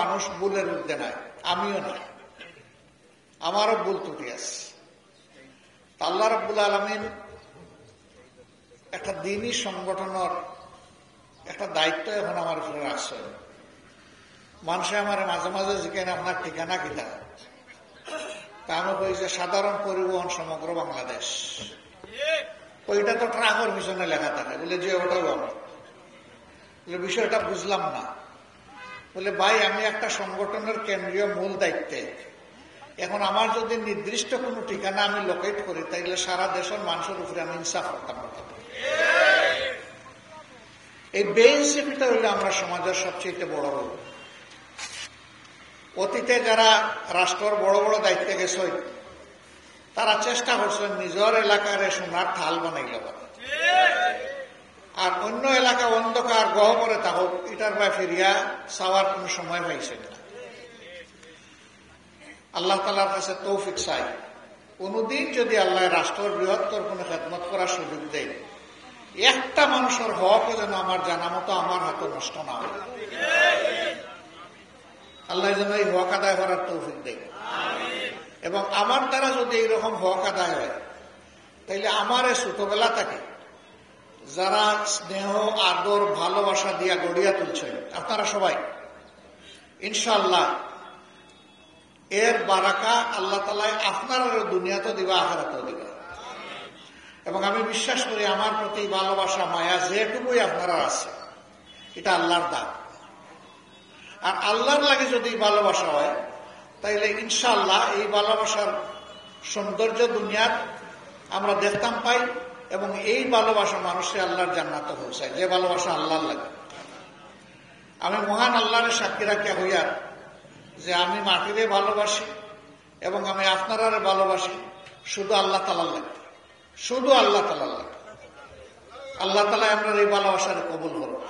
মানুষ ভুলের ঊর্ধ্বে নাই, আমিও না, আমারও ভুল ত্রুটি আছে। আল্লাহ রাব্বুল আলামিন একটা দ্বীনি সংগঠনের একটা দায়িত্ব এখন আমার উপরে রাখছে। মানুষে আমার মাঝে মাঝে যেখানে আপনার ঠিকানা কিনা, তা আমি কই যে সাধারণ পরিবহন সমগ্র বাংলাদেশ, ওইটা তো ট্রাকের পিছনে লেখা থাকে, বলে যে ওটাও আমার। বলে বিষয়টা বুঝলাম না। বলে ভাই, আমি একটা সংগঠনের কেন্দ্রীয় মূল দায়িত্বে, এখন আমার যদি নির্দিষ্ট কোনো ঠিকানা আমি লোকেট করি, তাইলে সারা দেশের মানুষের উপরে আমি ইনসাফ করতাম না। এই বেইনসাফিটা হইলে আমরা সমাজের সবচেয়ে বড় রোগ। অতীতে যারা রাষ্ট্রের বড় বড় দায়িত্বে গেছে, তারা চেষ্টা করছেন নিজের এলাকার সোনার থাল বানাইল, আর অন্য এলাকা অন্ধকার গহ্বরে থাকুক, এটার বা ফিরিয়া চাওয়ার কোন সময় পাইছে না। আল্লাহ তাআলার কাছে তৌফিক চাই, কোনদিন যদি আল্লাহ রাষ্ট্রের বৃহত্তর কোন খেদমত করার সুযোগ দেয়, একটা মানুষের হক যেন আমার জানা মতো আমার হাতে নষ্ট না হয়। আল্লাহ যেন এই হক আদায় করার তৌফিক দেয়। এবং আমার দ্বারা যদি এইরকম হক আদায় হয়, তাইলে আমার এই ছোটবেলা থেকে যারা স্নেহ আদর ভালোবাসা দিয়া গড়িয়া তুলছেন আপনারা সবাই, ইনশাআল্লাহ এর বারাকা আল্লাহ তাআলা আপনারা দুনিয়াতে দিবা, আখিরাতেও দিবা। এবং আমি বিশ্বাস করি আমার প্রতি ভালোবাসা মায়া যেটুকুই আপনারা আছে, এটা আল্লাহর দান। আর আল্লাহর লাগে যদি ভালোবাসা হয়, তাইলে ইনশাআল্লাহ এই ভালোবাসার সৌন্দর্য দুনিয়ার আমরা দেখতাম পাই, এবং এই ভালোবাসা মানুষকে আল্লাহর জান্নাতে পৌঁছায়, যে ভালোবাসা আল্লাহর লাগে। আমি মহান আল্লাহর সাক্ষী রাখিয়া হইয়া যে আমি মাটিরে ভালোবাসি এবং আমি আপনারা ভালোবাসি শুধু আল্লাহ তাআলার লাগে, শুধু আল্লাহ তাআলার লাগে। আল্লাহ তাআলা আমরা এই ভালোবাসার কবুল করুন।